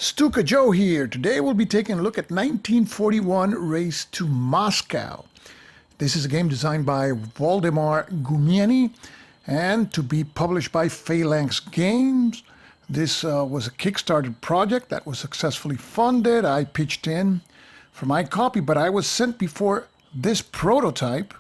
Stuka Joe here. Today we'll be taking a look at 1941 Race to Moscow. This is a game designed by Waldemar Gummieny and to be published by Phalanx Games. This was a Kickstarter project that was successfully funded. I pitched in for my copy, but I was sent before this prototype,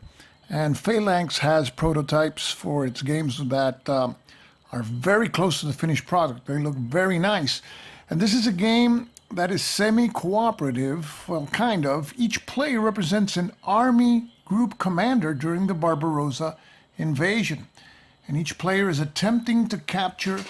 and Phalanx has prototypes for its games that are very close to the finished product. They look very nice. And this is a game that is semi-cooperative, well, kind of. Each player represents an army group commander during the Barbarossa invasion. And each player is attempting to capture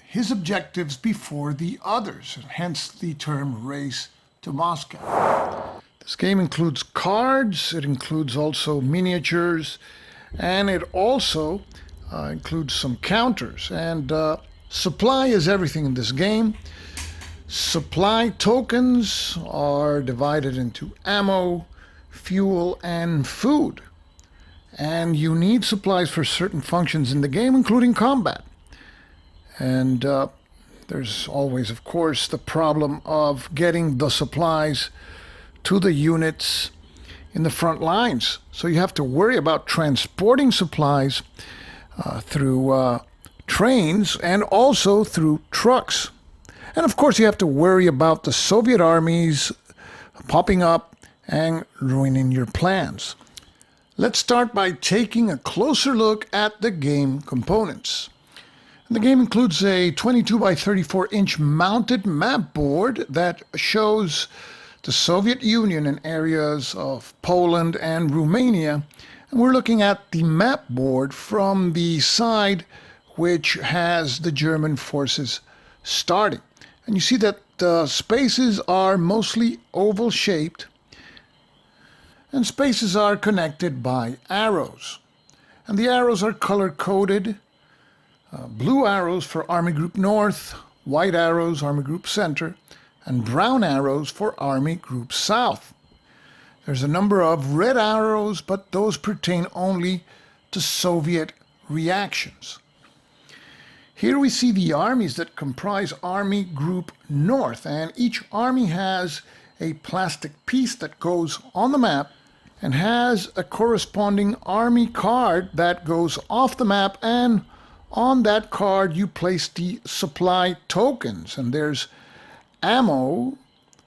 his objectives before the others, hence the term Race to Moscow. This game includes cards, it includes also miniatures, and it also includes some counters. And supply is everything in this game. Supply tokens are divided into ammo, fuel, and food. And you need supplies for certain functions in the game, including combat. And there's always, of course, the problem of getting the supplies to the units in the front lines. So you have to worry about transporting supplies through trains and also through trucks. And of course you have to worry about the Soviet armies popping up and ruining your plans. Let's start by taking a closer look at the game components. The game includes a 22 by 34 inch mounted map board that shows the Soviet Union in areas of Poland and Romania. And we're looking at the map board from the side which has the German forces starting. And you see that the spaces are mostly oval shaped, and spaces are connected by arrows. And the arrows are color coded. Blue arrows for Army Group North, white arrows Army Group Center, and brown arrows for Army Group South. There's a number of red arrows, but those pertain only to Soviet reactions. Here we see the armies that comprise Army Group North, and each army has a plastic piece that goes on the map and has a corresponding army card that goes off the map, and on that card you place the supply tokens. And there's ammo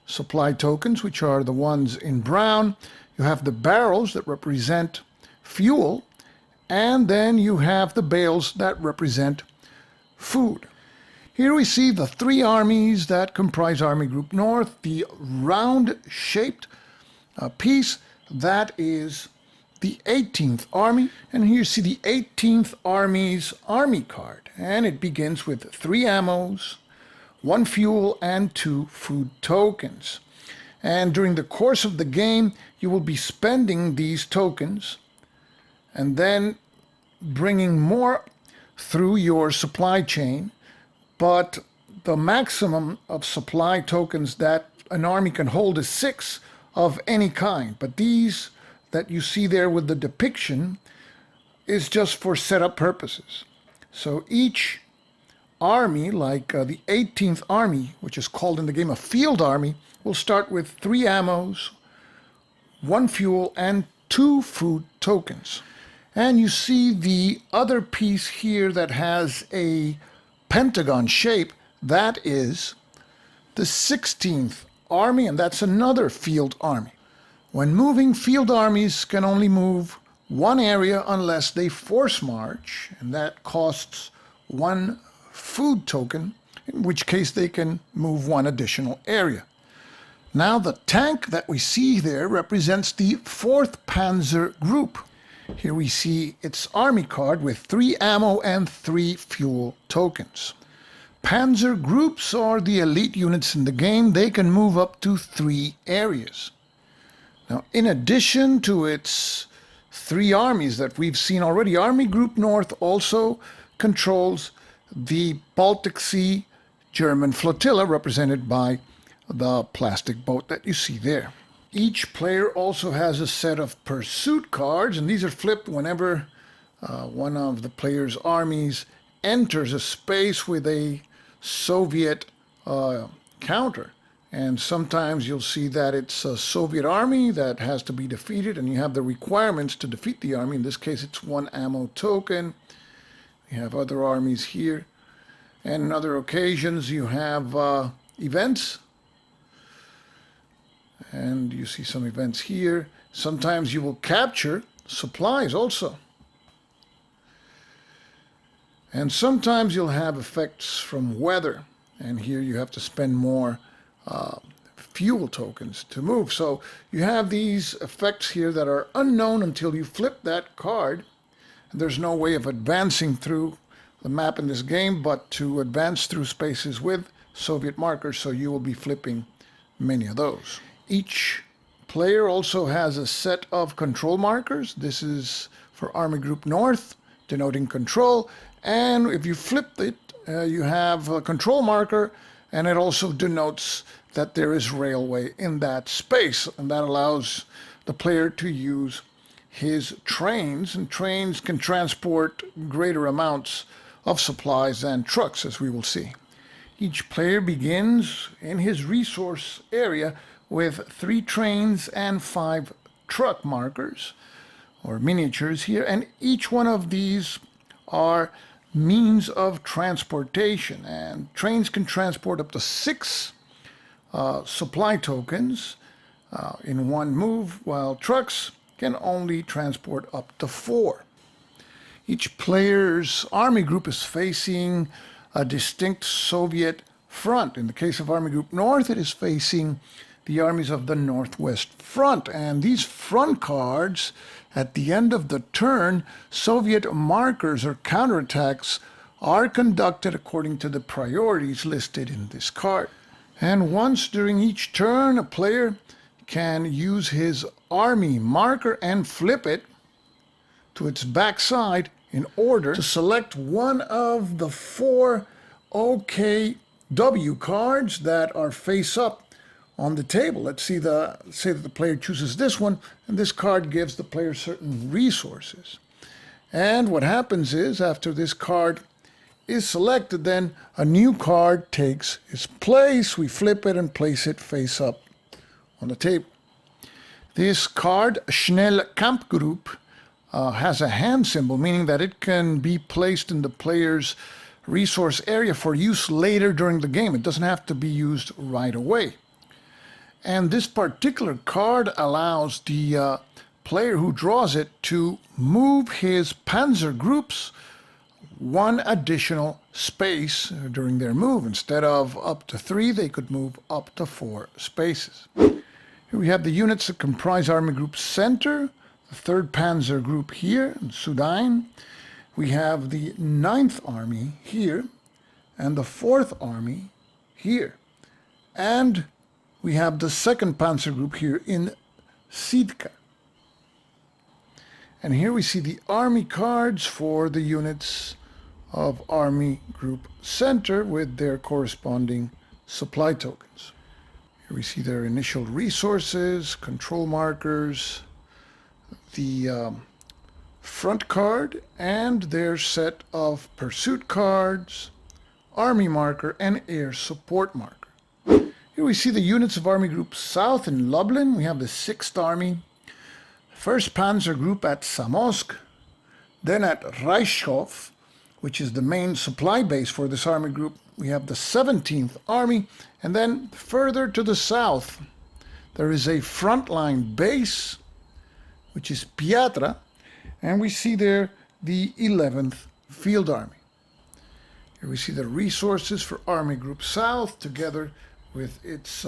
supply tokens, which are the ones in brown. You have the barrels that represent fuel, and then you have the bales that represent food. Here we see the three armies that comprise Army Group North. The round-shaped piece, that is the 18th Army. And here you see the 18th Army's Army card. And it begins with 3 ammos, 1 fuel, and 2 food tokens. And during the course of the game, you will be spending these tokens and then bringing more through your supply chain, but the maximum of supply tokens that an army can hold is 6 of any kind. But these that you see there with the depiction is just for setup purposes. So each army, like the 18th Army, which is called in the game a field army, will start with 3 ammos, 1 fuel, and 2 food tokens. And you see the other piece here that has a pentagon shape. That is the 16th Army, and that's another field army. When moving, field armies can only move 1 area unless they force march, and that costs 1 food token, in which case they can move 1 additional area. Now the tank that we see there represents the 4th Panzer Group. Here we see its army card with 3 ammo and 3 fuel tokens. Panzer groups are the elite units in the game. They can move up to 3 areas. Now, in addition to its 3 armies that we've seen already, Army Group North also controls the Baltic Sea German flotilla, represented by the plastic boat that you see there. Each player also has a set of pursuit cards, and these are flipped whenever one of the player's armies enters a space with a Soviet counter. And sometimes you'll see that it's a Soviet army that has to be defeated, and you have the requirements to defeat the army. In this case, it's 1 ammo token. You have other armies here. And in other occasions, you have events. And you see some events here. Sometimes you will capture supplies also. And sometimes you'll have effects from weather. And here you have to spend more fuel tokens to move. So you have these effects here that are unknown until you flip that card. And there's no way of advancing through the map in this game but to advance through spaces with Soviet markers, so you will be flipping many of those. Each player also has a set of control markers. This is for Army Group North, denoting control. And if you flip it, you have a control marker, and it also denotes that there is railway in that space. And that allows the player to use his trains, and trains can transport greater amounts of supplies than trucks, as we will see. Each player begins in his resource area with 3 trains and 5 truck markers, or miniatures here, and each one of these are means of transportation. And trains can transport up to 6 supply tokens in one move, while trucks can only transport up to 4. Each player's army group is facing a distinct Soviet front. In the case of Army Group North, it is facing the armies of the Northwest Front. And these front cards, at the end of the turn, Soviet markers or counterattacks are conducted according to the priorities listed in this card. And once during each turn, a player can use his army marker and flip it to its backside in order to select one of the 4 OKW cards that are face up on the table. Let's say that the player chooses this one, and this card gives the player certain resources. And what happens is, after this card is selected, then a new card takes its place. We flip it and place it face up on the table. This card, Schnellkampfgruppe, has a hand symbol, meaning that it can be placed in the player's resource area for use later during the game. It doesn't have to be used right away. And this particular card allows the player who draws it to move his Panzergruppes 1 additional space during their move. Instead of up to 3, they could move up to 4 spaces. Here we have the units that comprise Army Group Center, the 3rd Panzer Group here in Sudan. We have the 9th Army here, and the 4th Army here. And we have the 2nd Panzer Group here in Stuka. And here we see the army cards for the units of Army Group Center with their corresponding supply tokens. Here we see their initial resources, control markers, the front card, and their set of pursuit cards, army marker, and air support marker. Here we see the units of Army Group South in Lublin. We have the 6th Army, 1st Panzer Group at Samosk, then at Reichhof, which is the main supply base for this army group, we have the 17th Army, and then further to the south, there is a frontline base, which is Piatra, and we see there the 11th Field Army. Here we see the resources for Army Group South together with its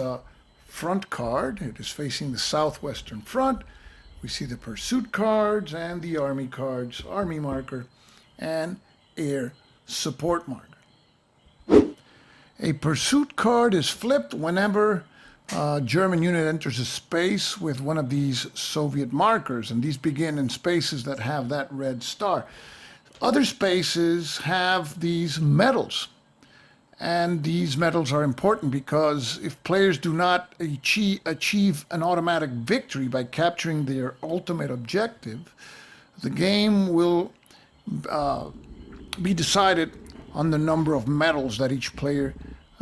front card. It is facing the southwestern front. We see the pursuit cards and the army cards, army marker, and air support marker. A pursuit card is flipped whenever a German unit enters a space with one of these Soviet markers, and these begin in spaces that have that red star. Other spaces have these medals, and these medals are important because if players do not achieve an automatic victory by capturing their ultimate objective, the game will be decided on the number of medals that each player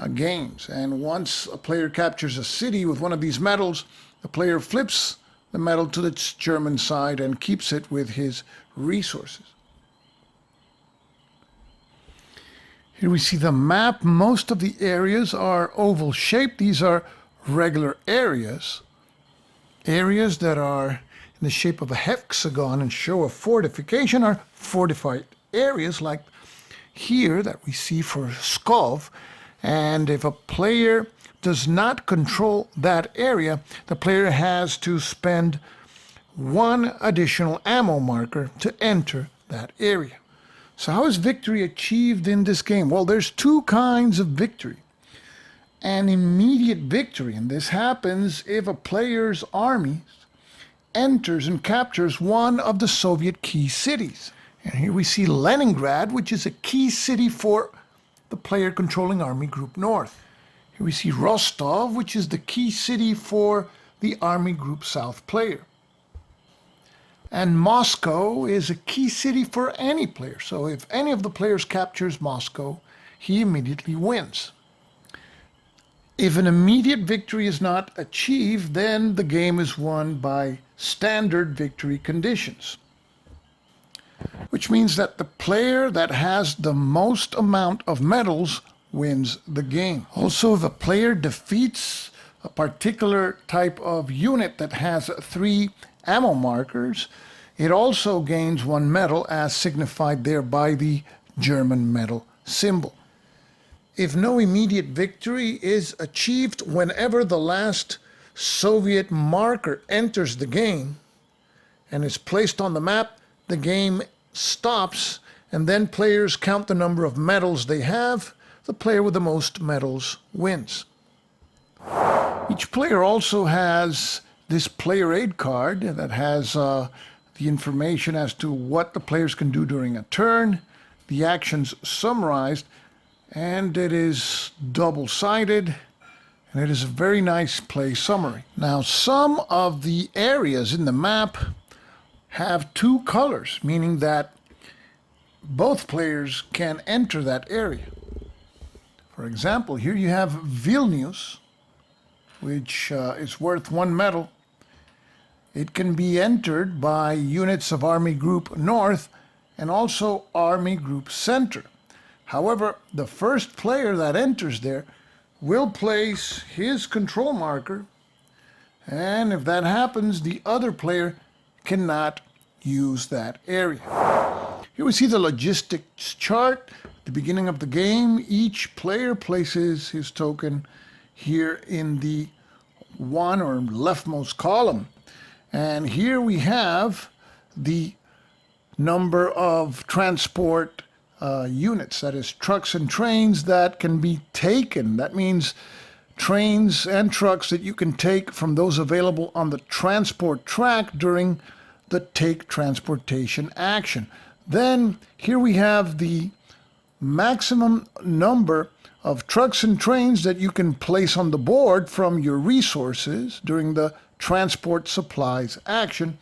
games. And once a player captures a city with one of these medals, the player flips the medal to its German side and keeps it with his resources. Here we see the map. Most of the areas are oval shaped. These are regular areas. Areas that are in the shape of a hexagon and show a fortification are fortified areas, like here that we see for Skov. And if a player does not control that area, the player has to spend one additional ammo marker to enter that area. So how is victory achieved in this game? Well, there's two kinds of victory. An immediate victory, and this happens if a player's army enters and captures one of the Soviet key cities. And here we see Leningrad, which is a key city for the player controlling Army Group North. Here we see Rostov, which is the key city for the Army Group South player. And Moscow is a key city for any player. So if any of the players captures Moscow, he immediately wins. If an immediate victory is not achieved, then the game is won by standard victory conditions, which means that the player that has the most amount of medals wins the game. Also, if a player defeats a particular type of unit that has 3 ammo markers, it also gains 1 medal, as signified there by the German medal symbol. If no immediate victory is achieved, whenever the last Soviet marker enters the game and is placed on the map, the game stops, and then players count the number of medals they have. The player with the most medals wins. Each player also has this player aid card that has the information as to what the players can do during a turn, the actions summarized, and it is double-sided, and it is a very nice play summary. Now, some of the areas in the map have 2 colors, meaning that both players can enter that area. For example, here you have Vilnius, which is worth 1 medal. It can be entered by units of Army Group North and also Army Group Center. However, the first player that enters there will place his control marker, and if that happens, the other player cannot use that area. Here we see the logistics chart. At the beginning of the game, each player places his token here in the one or leftmost column. And here we have the number of transport units, that is trucks and trains that can be taken. That means trains and trucks that you can take from those available on the transport track during the take transportation action. Then here we have the maximum number of trucks and trains that you can place on the board from your resources during the transport supplies action.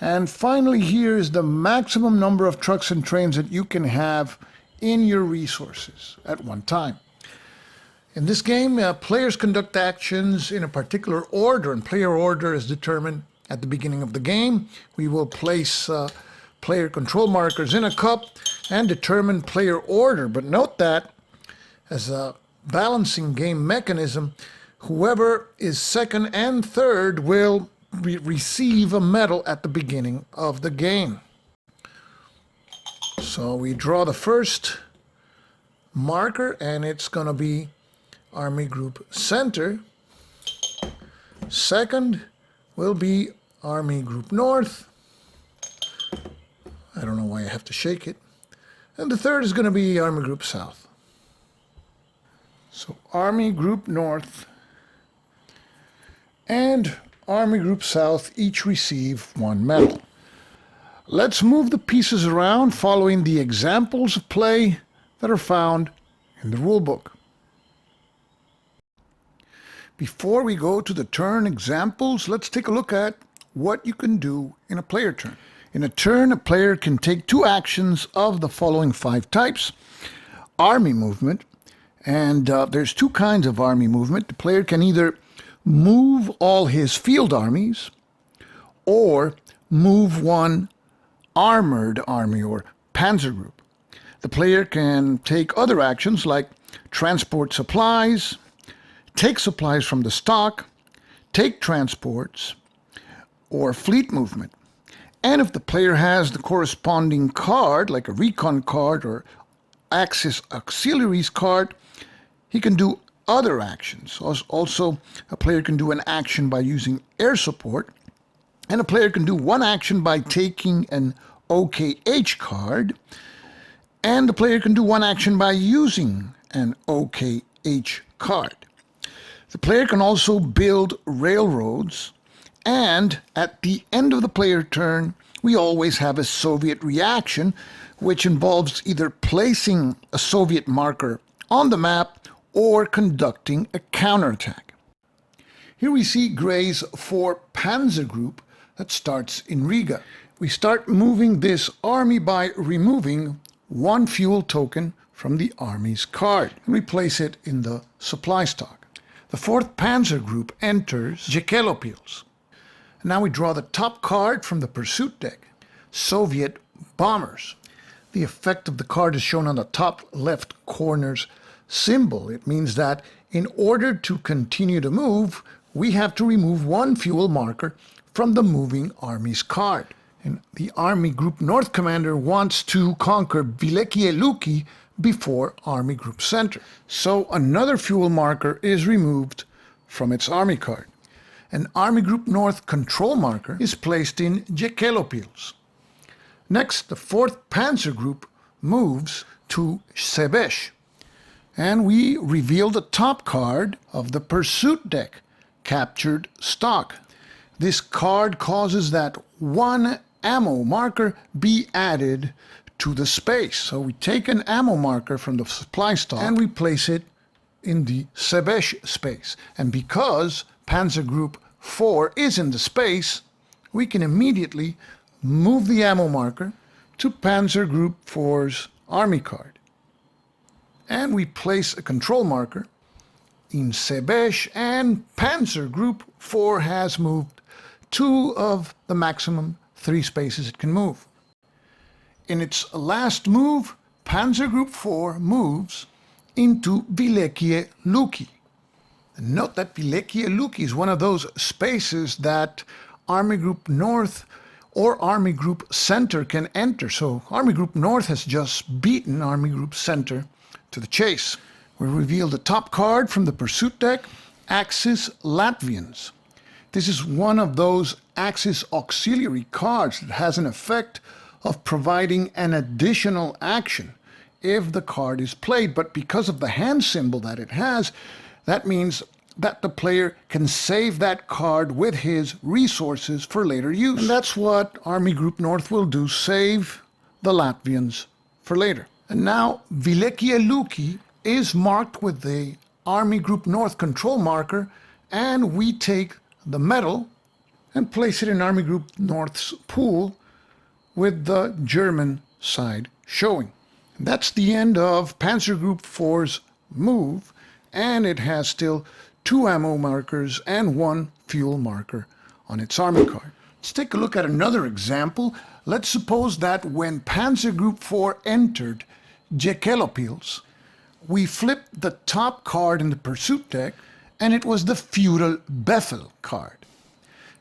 And finally, here is the maximum number of trucks and trains that you can have in your resources at one time. In this game, players conduct actions in a particular order, and player order is determined at the beginning of the game. We will place player control markers in a cup and determine player order. But note that as a balancing game mechanism, whoever is second and third will receive a medal at the beginning of the game. So we draw the first marker, and it's going to be Army Group Center. Second will be Army Group North. I don't know why I have to shake it. And the third is going to be Army Group South. So Army Group North and Army Group South each receive 1 medal. Let's move the pieces around following the examples of play that are found in the rulebook. Before we go to the turn examples, let's take a look at what you can do in a player turn. In a turn, a player can take 2 actions of the following 5 types: army movement, And there's two kinds of army movement. The player can either move all his field armies or move one armored army or Panzergruppe. The player can take other actions like transport supplies, take supplies from the stock, take transports, or fleet movement. And if the player has the corresponding card, like a recon card or Axis Auxiliaries card, he can do other actions. Also, a player can do an action by using air support, and a player can do one action by taking an OKH card, and the player can do one action by using an OKH card. The player can also build railroads, and at the end of the player turn, we always have a Soviet reaction, which involves either placing a Soviet marker on the map or conducting a counterattack. Here we see Gray's 4 Panzergruppe that starts in Riga. We start moving this army by removing one fuel token from the army's card, and we place it in the supply stock. The 4th Panzergruppe enters jakeelopeels. Now we draw the top card from the pursuit deck, Soviet bombers. The effect of the card is shown on the top left corner's symbol. It means that in order to continue to move, we have to remove one fuel marker from the moving army's card. And the Army Group North commander wants to conquer Wielkie Luki before Army Group Center. So another fuel marker is removed from its army card. An Army Group North control marker is placed in jakeelopeels. Next, the 4th Panzergruppe moves to Sebesh, and we reveal the top card of the pursuit deck, Captured Stock. This card causes that one ammo marker be added to the space. So we take an ammo marker from the supply stock and we place it in the Sebesh space. And because Panzergruppe 4 is in the space, we can immediately move the ammo marker to Panzergruppe 4's army card. And we place a control marker in Sebesh, and Panzergruppe 4 has moved 2 of the maximum 3 spaces it can move. In its last move, Panzergruppe 4 moves into Wielkie Luki. Note that Wielkie Luki is one of those spaces that Army Group North or Army Group Center can enter. So Army Group North has just beaten Army Group Center to the chase. We reveal the top card from the pursuit deck, Axis Latvians. This is one of those Axis auxiliary cards that has an effect of providing an additional action if the card is played. But because of the hand symbol that it has, that means that the player can save that card with his resources for later use. And that's what Army Group North will do, save the Latvians for later. And now Wielkie Luki is marked with the Army Group North control marker, and we take the medal and place it in Army Group North's pool with the German side showing. And that's the end of Panzergroup 4's move, and it has still 2 ammo markers and 1 fuel marker on its army card. Let's take a look at another example. Let's suppose that when Panzergroup 4 entered jakeelopeels, we flipped the top card in the pursuit deck, and it was the Feudal Befehl card.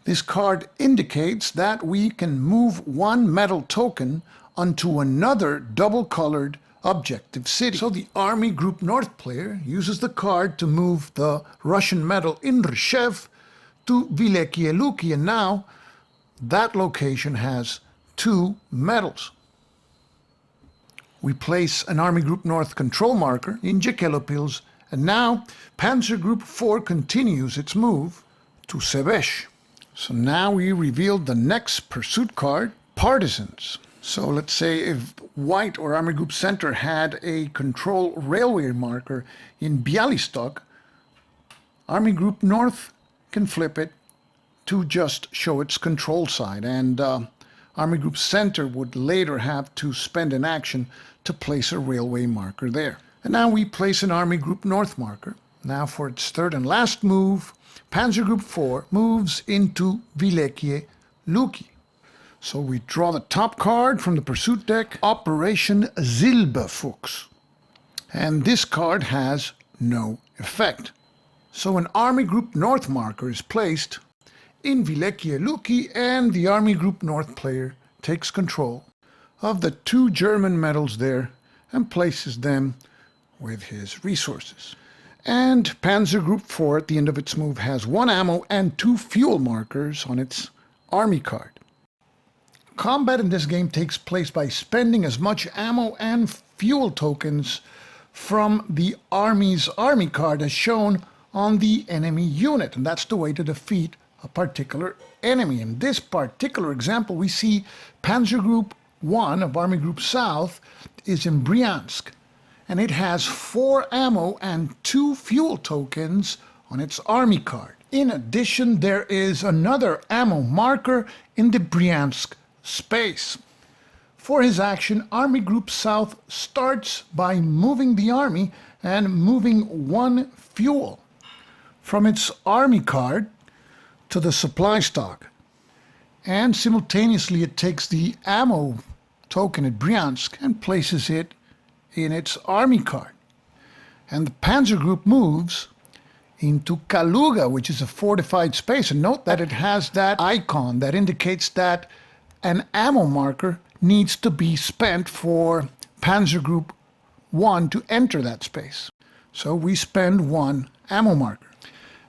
This card indicates that we can move one metal token onto another double-colored objective city. So the Army Group North player uses the card to move the Russian medal in Rshev to Wielkie Luki, and now that location has 2 medals. We place an Army Group North control marker in jakeelopeels, and now Panzergroup 4 continues its move to Sebesh. So now we revealed the next pursuit card, Partisans. So let's say if White or Army Group Center had a control railway marker in Bialystok, Army Group North can flip it to just show its control side, and Army Group Center would later have to spend an action to place a railway marker there. And now we place an Army Group North marker. Now for its third and last move, Panzergruppe 4 moves into Wielkie Luki. So we draw the top card from the pursuit deck, Operation Silberfuchs. And this card has no effect. So an Army Group North marker is placed in Wielkie Luki, and the Army Group North player takes control of the 2 German medals there and places them with his resources. And Panzergruppe 4 at the end of its move has 1 ammo and 2 fuel markers on its army card. Combat in this game takes place by spending as much ammo and fuel tokens from the army's army card as shown on the enemy unit, and that's the way to defeat a particular enemy. In this particular example, we see Panzergroup 1 of Army Group South is in Bryansk, and it has 4 ammo and 2 fuel tokens on its army card. In addition, there is another ammo marker in the Bryansk space. For his action, Army Group South starts by moving the army and moving 1 fuel from its army card to the supply stock. And simultaneously it takes the ammo token at Bryansk and places it in its army card. And the Panzer Group moves into Kaluga, which is a fortified space. And note that it has that icon that indicates that an ammo marker needs to be spent for Panzer Group 1 to enter that space. So we spend 1 ammo marker.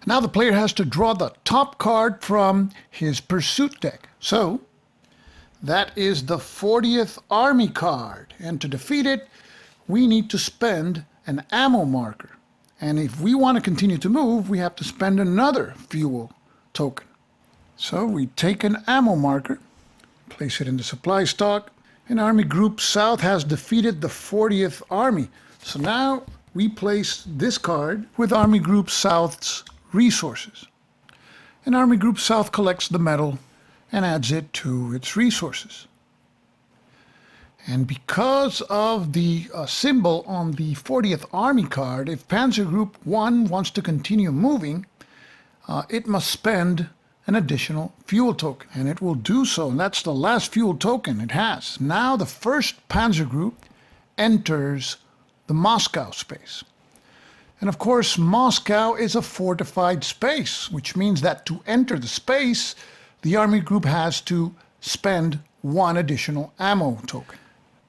Now the player has to draw the top card from his pursuit deck. So that is the 40th Army card. And to defeat it, we need to spend an ammo marker. And if we want to continue to move, we have to spend another fuel token. So we take an ammo marker, place it in the supply stock, and Army Group South has defeated the 40th Army. So now we place this card with Army Group South's resources. And Army Group South collects the medal and adds it to its resources. And because of the symbol on the 40th Army card, if Panzer Group 1 wants to continue moving, it must spend an additional fuel token, and it will do so, and that's the last fuel token it has. Now the first Panzer Group enters the Moscow space. And of course, Moscow is a fortified space, which means that to enter the space, the Army Group has to spend 1 additional ammo token.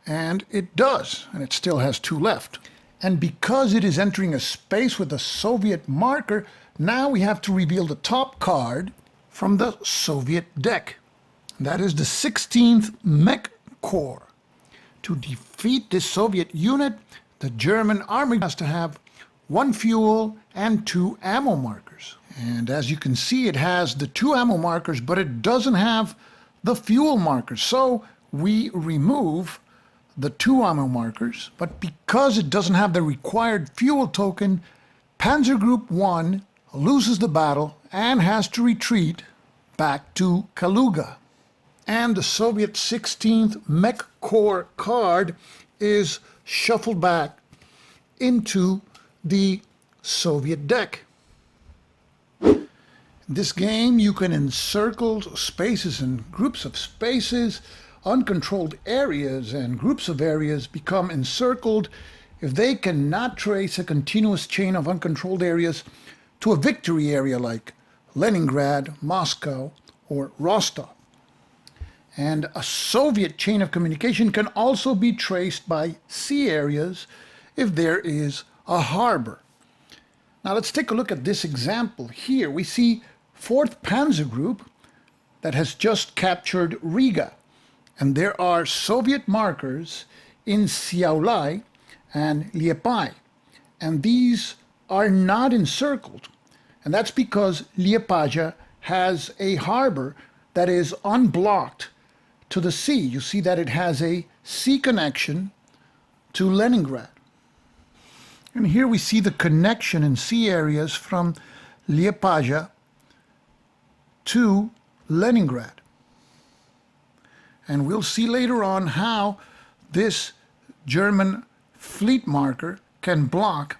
And it does, and it still has 2 left. And because it is entering a space with a Soviet marker, now we have to reveal the top card from the Soviet deck. That is the 16th Mech Corps. To defeat this Soviet unit, the German army has to have 1 fuel and 2 ammo markers. And as you can see, it has the 2 ammo markers, but it doesn't have the fuel markers. So we remove the 2 ammo markers, but because it doesn't have the required fuel token, Panzer Group 1 loses the battle and has to retreat back to Kaluga. And the Soviet 16th Mech Corps card is shuffled back into the Soviet deck. In this game, you can encircle spaces and groups of spaces. Uncontrolled areas and groups of areas become encircled if they cannot trace a continuous chain of uncontrolled areas to a victory area like Leningrad, Moscow, or Rostov. And a Soviet chain of communication can also be traced by sea areas if there is a harbor. Now let's take a look at this example here. We see 4th Panzer Group that has just captured Riga. And there are Soviet markers in Xiaolai and Liepaja. And these are not encircled. And that's because Liepaja has a harbor that is unblocked to the sea. You see that it has a sea connection to Leningrad. And here we see the connection in sea areas from Liepaja to Leningrad. And we'll see later on how this German fleet marker can block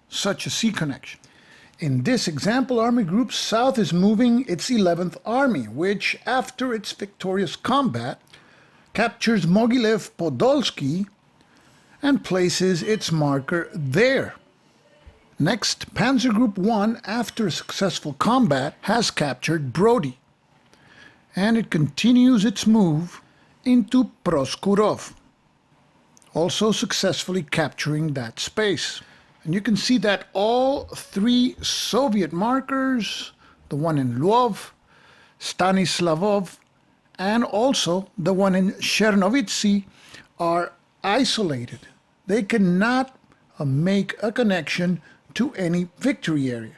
such a sea connection. In this example, Army Group South is moving its 11th Army, which, after its victorious combat, captures Mogilev Podolsky and places its marker there. Next, Panzergroup 1, after a successful combat, has captured Brody, and it continues its move into Proskurov, also successfully capturing that space. And you can see that all three Soviet markers, the one in Lvov, Stanislavov, and also the one in Chernovitsy, are isolated. They cannot make a connection to any victory area.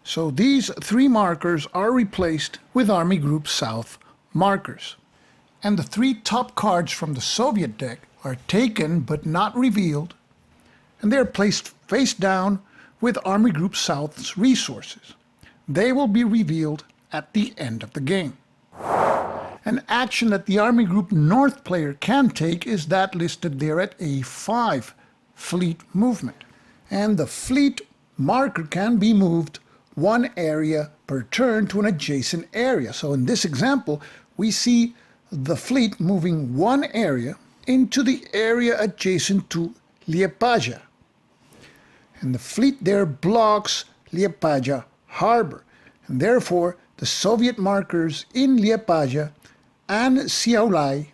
So these three markers are replaced with Army Group South markers. And the three top cards from the Soviet deck are taken but not revealed, and they are placed face down with Army Group South's resources. They will be revealed at the end of the game. An action that the Army Group North player can take is that listed there at A5, Fleet Movement. And the fleet marker can be moved one area per turn to an adjacent area. So in this example, we see the fleet moving one area into the area adjacent to Liepaja. And the fleet there blocks Liepaja harbor. And therefore, the Soviet markers in Liepaja and Siaulai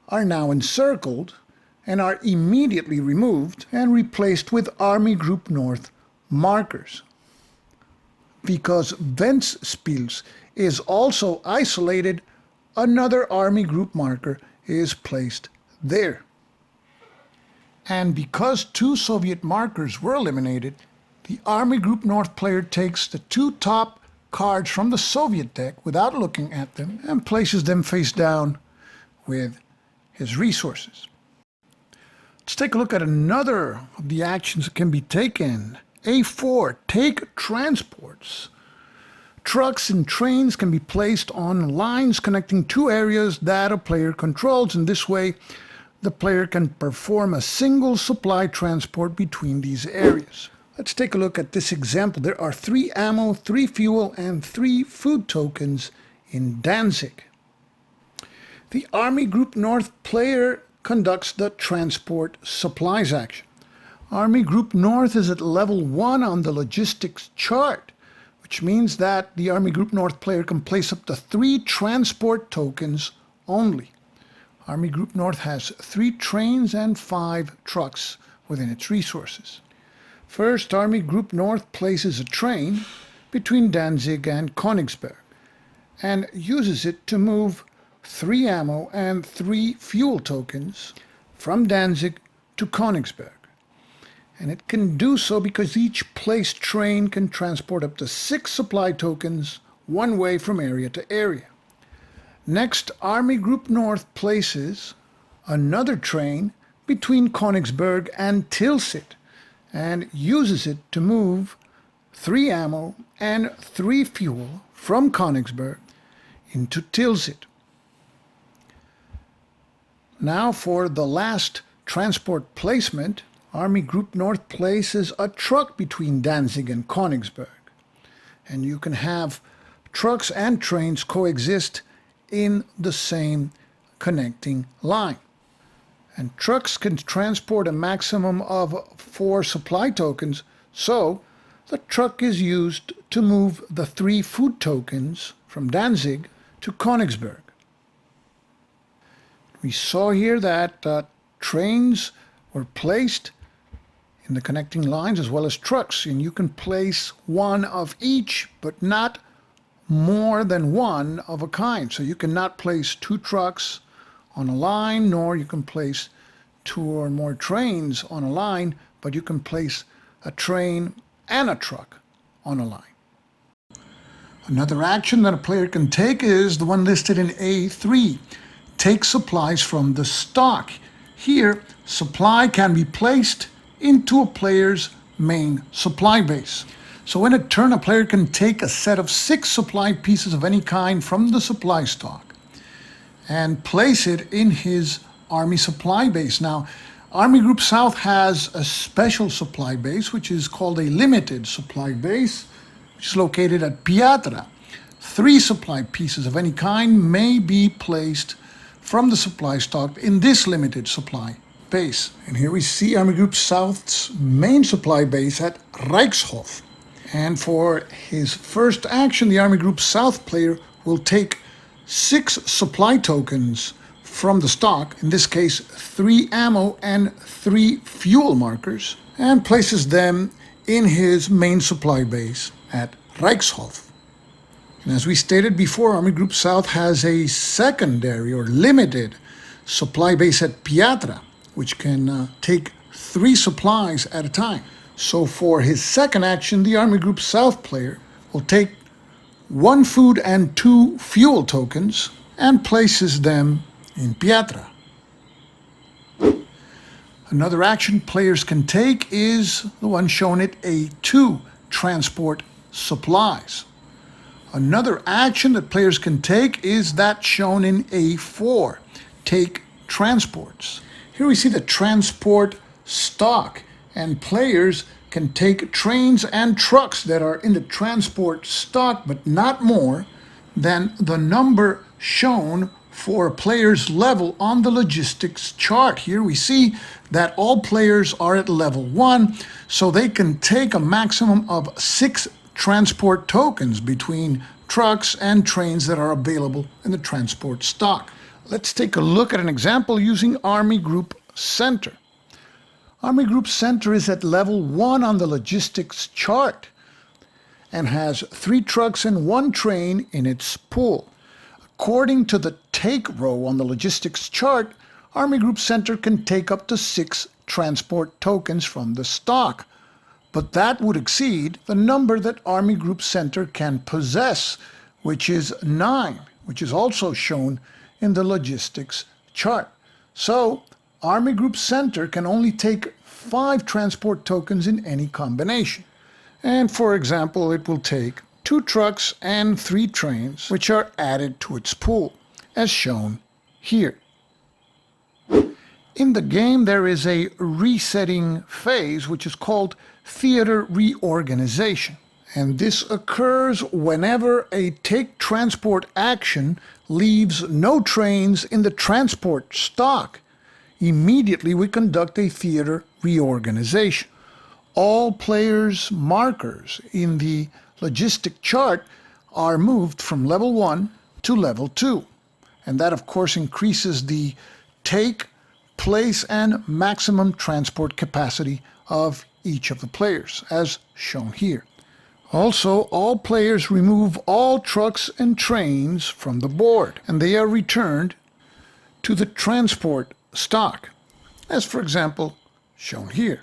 are now encircled and are immediately removed and replaced with Army Group North markers. Because Ventspils is also isolated, another Army Group marker is placed there. And because two Soviet markers were eliminated, the Army Group North player takes the two top cards from the Soviet deck without looking at them and places them face down with his resources. Let's take a look at another of the actions that can be taken. A4, take transports. Trucks and trains can be placed on lines connecting two areas that a player controls. In this way, the player can perform a single supply transport between these areas. Let's take a look at this example. There are 3 ammo, 3 fuel, and 3 food tokens in Danzig. The Army Group North player conducts the transport supplies action. Army Group North is at level 1 on the logistics chart, which means that the Army Group North player can place up to 3 transport tokens only. Army Group North has 3 trains and 5 trucks within its resources. First, Army Group North places a train between Danzig and Königsberg and uses it to move 3 ammo and 3 fuel tokens from Danzig to Königsberg. And it can do so because each placed train can transport up to 6 supply tokens one way from area to area. Next, Army Group North places another train between Königsberg and Tilsit and uses it to move 3 ammo and 3 fuel from Königsberg into Tilsit. Now for the last transport placement, Army Group North places a truck between Danzig and Königsberg. And you can have trucks and trains coexist in the same connecting line. And trucks can transport a maximum of 4 supply tokens, so the truck is used to move the 3 food tokens from Danzig to Königsberg. We saw here that trains were placed in the connecting lines as well as trucks, and you can place one of each, but not more than one of a kind. So you cannot place 2 trucks on a line, nor you can place 2 or more trains on a line, but you can place a train and a truck on a line. Another action that a player can take is the one listed in A3. Take supplies from the stock. Here, supply can be placed into a player's main supply base. So in a turn, a player can take a set of 6 supply pieces of any kind from the supply stock and place it in his army supply base. Now, Army Group South has a special supply base, which is called a limited supply base, which is located at Piatra. 3 supply pieces of any kind may be placed from the supply stock in this limited supply base. And here we see Army Group South's main supply base at Rijkshof. And for his first action, the Army Group South player will take 6 supply tokens from the stock, in this case 3 ammo and 3 fuel markers, and places them in his main supply base at Rijkshof. And as we stated before, Army Group South has a secondary or limited supply base at Piatra, which can take 3 supplies at a time. So for his second action, the Army Group South player will take 1 food and 2 fuel tokens and places them in Piatra. Another action players can take is the one shown at A2, transport supplies. Another action that players can take is that shown in A4, take transports. Here we see the transport stock, and players can take trains and trucks that are in the transport stock, but not more than the number shown for a player's level on the logistics chart. Here we see that all players are at level 1, so they can take a maximum of 6 transport tokens between trucks and trains that are available in the transport stock. Let's take a look at an example using Army Group Center. Army Group Center is at level 1 on the logistics chart and has 3 trucks and 1 train in its pool. According to the take row on the logistics chart, Army Group Center can take up to 6 transport tokens from the stock, but that would exceed the number that Army Group Center can possess, which is 9, which is also shown in the logistics chart. So Army Group Center can only take 5 transport tokens in any combination. And for example, it will take 2 trucks and 3 trains, which are added to its pool, as shown here. In the game, there is a resetting phase, which is called theater reorganization. And this occurs whenever a take transport action leaves no trains in the transport stock. Immediately, we conduct a theater reorganization. All players' markers in the logistic chart are moved from level 1 to level 2. And that, of course, increases the take, place, and maximum transport capacity of each of the players, as shown here. Also, all players remove all trucks and trains from the board, and they are returned to the transport stock, as for example shown here.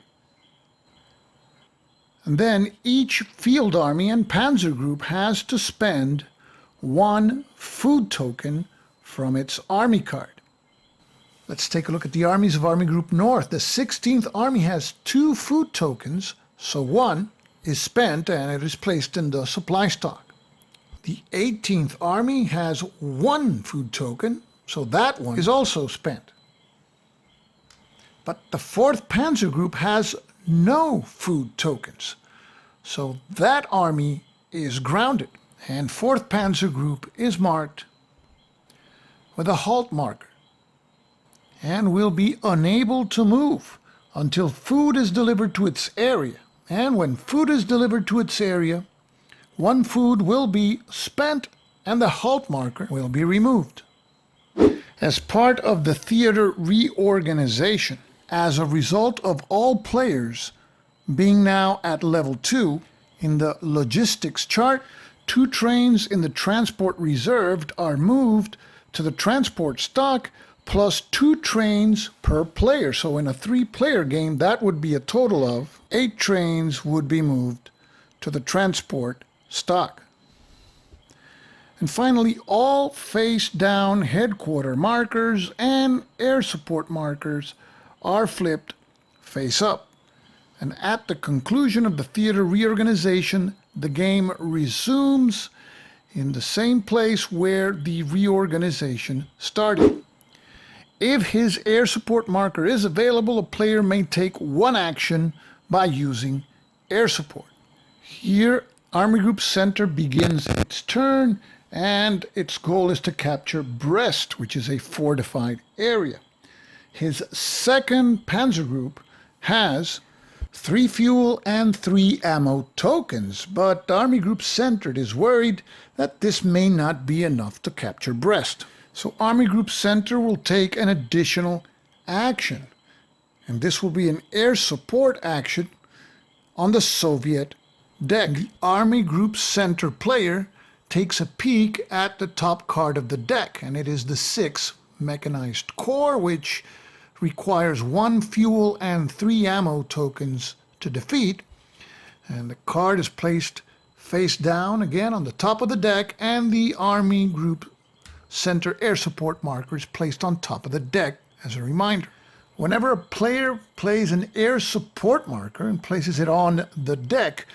And then each field army and panzer group has to spend 1 food token from its army card. Let's take a look at the armies of Army Group North. The 16th Army has 2 food tokens, so 1 is spent and it is placed in the supply stock. The 18th Army has 1 food token, so that one is also spent. But the 4th Panzer Group has no food tokens, so that army is grounded, and 4th Panzer Group is marked with a halt marker and will be unable to move until food is delivered to its area. And when food is delivered to its area, 1 food will be spent and the halt marker will be removed. As part of the theater reorganization, as a result of all players being now at level 2, in the logistics chart, 2 trains in the transport reserved are moved to the transport stock, plus 2 trains per player. So in a 3-player game, that would be a total of 8 trains would be moved to the transport stock. And finally, all face-down headquarter markers and air support markers are flipped face up. And at the conclusion of the theater reorganization, the game resumes in the same place where the reorganization started. If his air support marker is available, a player may take one action by using air support. Here, Army Group Center begins its turn, and its goal is to capture Brest, which is a fortified area. His second Panzer Group has 3 fuel and 3 ammo tokens, but Army Group Center is worried that this may not be enough to capture Brest. So Army Group Center will take an additional action, and this will be an air support action on the Soviet deck. The Army Group Center player takes a peek at the top card of the deck, and it is the 6th Mechanized Corps, which requires 1 fuel and 3 ammo tokens to defeat. And the card is placed face down again on the top of the deck, and the Army Group Center air support marker is placed on top of the deck as a reminder. Whenever a player plays an air support marker and places it on the deck,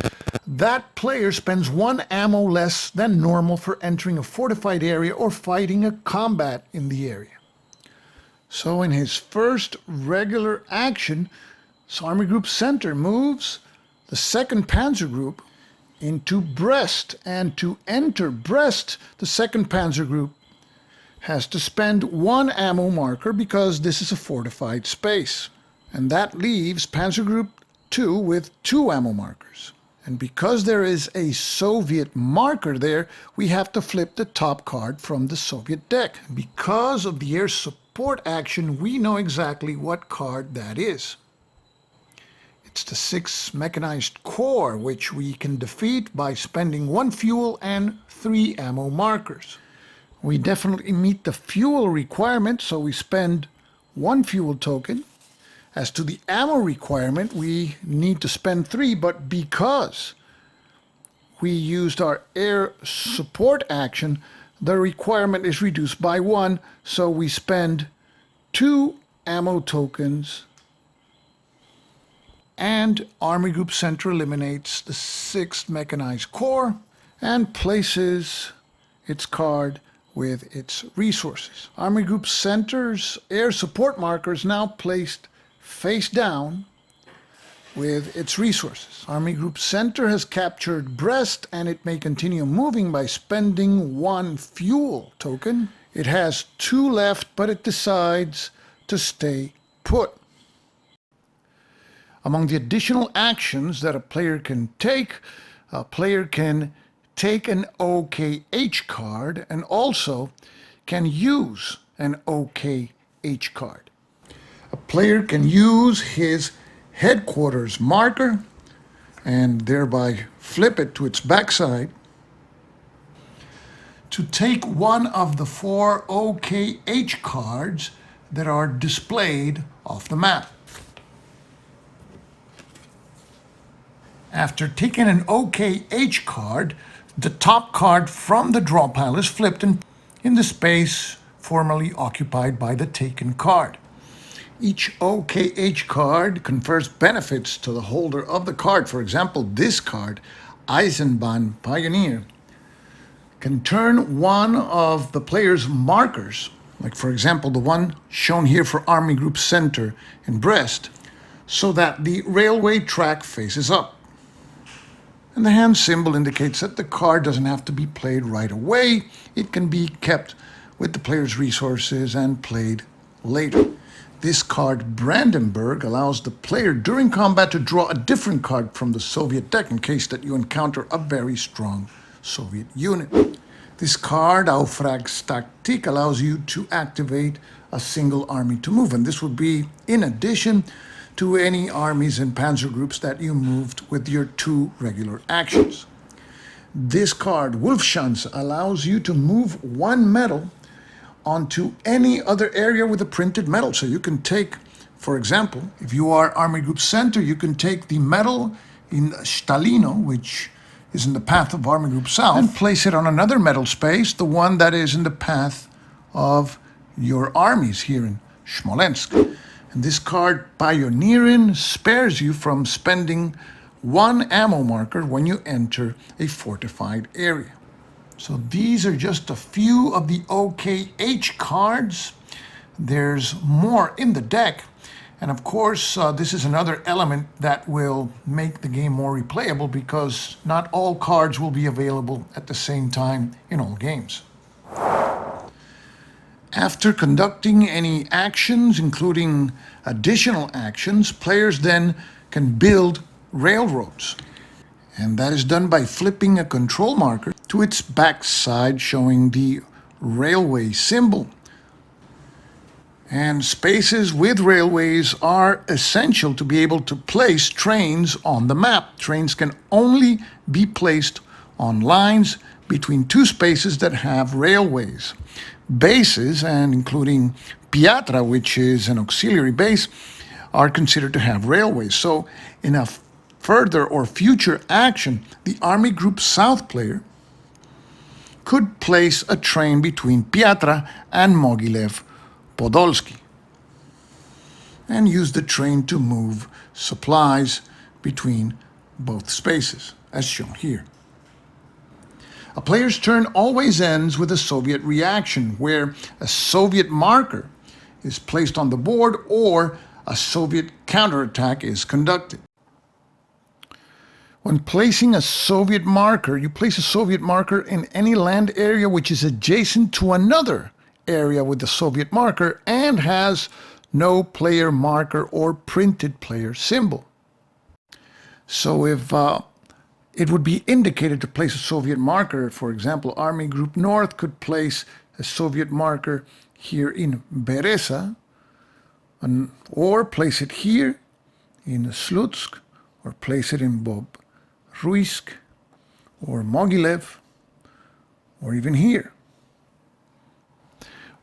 that player spends 1 ammo less than normal for entering a fortified area or fighting a combat in the area. So in his first regular action, Army Group Center moves the 2nd Panzer Group into Brest, and to enter Brest, the 2nd Panzer Group has to spend 1 ammo marker because this is a fortified space. And that leaves Panzer Group 2 with 2 ammo markers. And because there is a Soviet marker there, we have to flip the top card from the Soviet deck. Because of the air support action, we know exactly what card that is. It's the 6th Mechanized Corps, which we can defeat by spending 1 fuel and 3 ammo markers. We definitely meet the fuel requirement, so we spend 1 fuel token. As to the ammo requirement, we need to spend 3, but because we used our air support action, the requirement is reduced by 1, so we spend 2 ammo tokens, and Army Group Center eliminates the 6th Mechanized Corps and places its card with its resources. Army Group Center's air support marker is now placed face down with its resources. Army Group Center has captured Brest, and it may continue moving by spending 1 fuel token. It has 2 left, but it decides to stay put. Among the additional actions that a player can take, a player can take an OKH card and also can use an OKH card. A player can use his headquarters marker and thereby flip it to its backside to take one of the 4 OKH cards that are displayed off the map. After taking an OKH card, the top card from the draw pile is flipped in the space formerly occupied by the taken card. Each OKH card confers benefits to the holder of the card. For example, this card, Eisenbahn Pioneer, can turn one of the player's markers, like for example the one shown here for Army Group Center in Brest, so that the railway track faces up. And the hand symbol indicates that the card doesn't have to be played right away. It can be kept with the player's resources and played later. This card, Brandenburg, allows the player during combat to draw a different card from the Soviet deck in case that you encounter a very strong Soviet unit. This card, Auftragstaktik, allows you to activate a single army to move, and this would be in addition to any armies and panzer groups that you moved with your 2 regular actions. This card, Wolfschanz, allows you to move 1 medal onto any other area with a printed medal. So you can take, for example, if you are Army Group Center, you can take the medal in Stalino, which is in the path of Army Group South, and place it on another medal space, the one that is in the path of your armies here in Smolensk. And this card, Pioneerin, spares you from spending 1 ammo marker when you enter a fortified area. So these are just a few of the OKH cards there's more in the deck. And of course, this is another element that will make the game more replayable because not all cards will be available at the same time in all games. After conducting any actions, including additional actions, players then can build railroads. And that is done by flipping a control marker to its backside, showing the railway symbol. And spaces with railways are essential to be able to place trains on the map. Trains can only be placed on lines between two spaces that have railways. Bases, and including Piatra, which is an auxiliary base, are considered to have railways. So in a further or future action, the Army Group South player could place a train between Piatra and Mogilev Podolsky and use the train to move supplies between both spaces, as shown here. A player's turn always ends with a Soviet reaction, where a Soviet marker is placed on the board or a Soviet counterattack is conducted. When placing a Soviet marker, you place a Soviet marker in any land area which is adjacent to another area with the Soviet marker and has no player marker or printed player symbol. So if it would be indicated to place a Soviet marker, for example, Army Group North could place a Soviet marker here in Bereza, or place it here in Slutsk, or place it in Bobruisk, or Mogilev, or even here.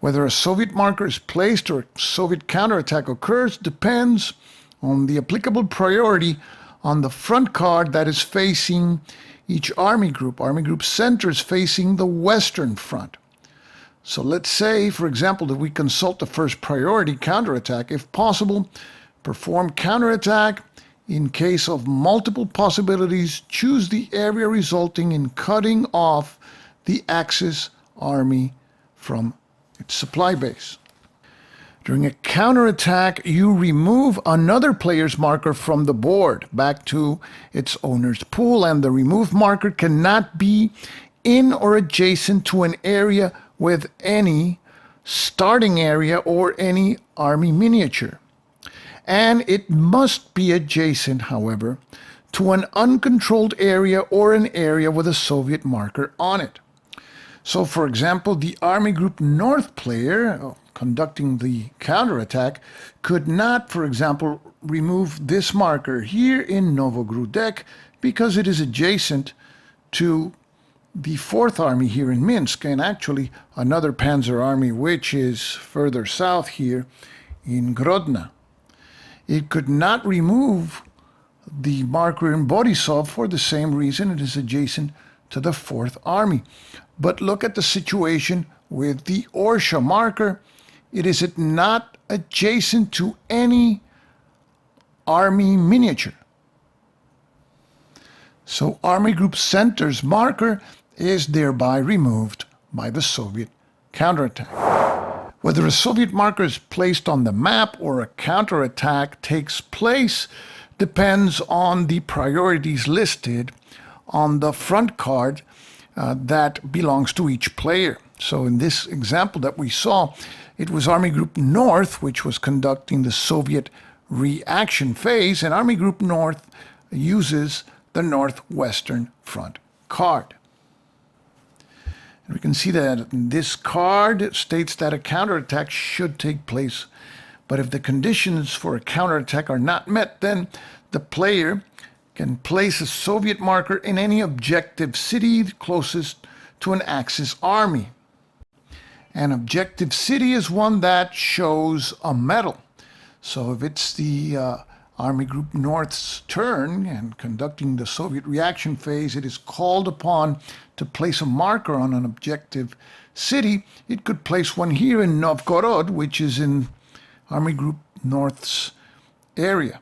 Whether a Soviet marker is placed or a Soviet counterattack occurs depends on the applicable priority on the front card that is facing each army group. Army group center is facing the western front. So let's say, for example, that we consult the first priority, counterattack. If possible, perform counterattack. In case of multiple possibilities, choose the area resulting in cutting off the Axis army from its supply base. During a counterattack, you remove another player's marker from the board back to its owner's pool, and the removed marker cannot be in or adjacent to an area with any starting area or any army miniature. And it must be adjacent, however, to an uncontrolled area or an area with a Soviet marker on it. So, for example, the Army Group North player conducting the counterattack could not, for example, remove this marker here in Novogrudek because it is adjacent to the 4th Army here in Minsk, and actually another Panzer Army which is further south here in Grodno. It could not remove the marker in Borisov for the same reason. It is adjacent to the 4th Army. But look at the situation with the Orsha marker. It is not adjacent to any army miniature. So Army Group Center's marker is thereby removed by the Soviet counterattack. Whether a Soviet marker is placed on the map or a counterattack takes place depends on the priorities listed on the front card that belongs to each player. So in this example that we saw, it was Army Group North which was conducting the Soviet reaction phase, and Army Group North uses the Northwestern Front card. And we can see that this card states that a counterattack should take place, but if the conditions for a counterattack are not met, then the player can place a Soviet marker in any objective city closest to an Axis army. An objective city is one that shows a medal. So if it's the Army Group North's turn and conducting the Soviet reaction phase, it is called upon to place a marker on an objective city. It could place one here in Novgorod, which is in Army Group North's area.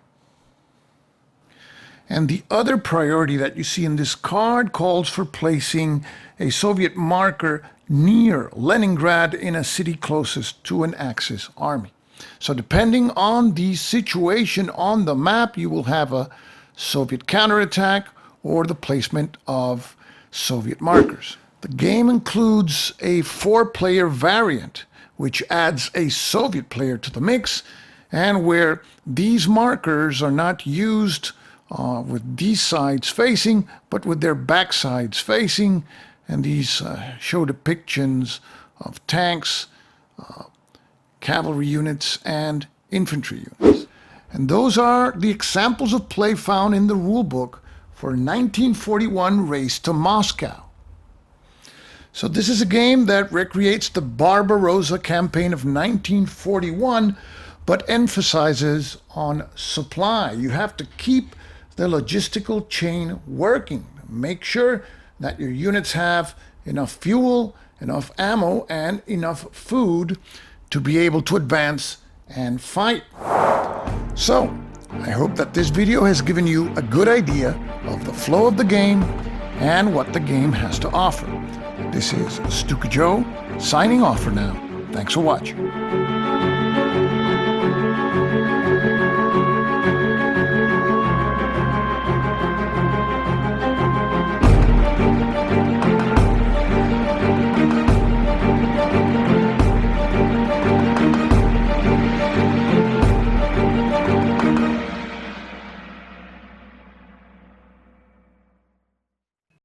And the other priority that you see in this card calls for placing a Soviet marker near Leningrad in a city closest to an Axis army. So depending on the situation on the map, you will have a Soviet counterattack or the placement of Soviet markers. The game includes a 4-player variant, which adds a Soviet player to the mix, and where these markers are not used with these sides facing, but with their back sides facing, and these show depictions of tanks, cavalry units, and infantry units. And those are the examples of play found in the rulebook for 1941 Race to Moscow. So this is a game that recreates the Barbarossa campaign of 1941, but emphasizes on supply. You have to keep the logistical chain working. Make sure that your units have enough fuel, enough ammo, and enough food to be able to advance and fight. So, I hope that this video has given you a good idea of the flow of the game and what the game has to offer. This is Stuka Joe, signing off for now. Thanks for watching.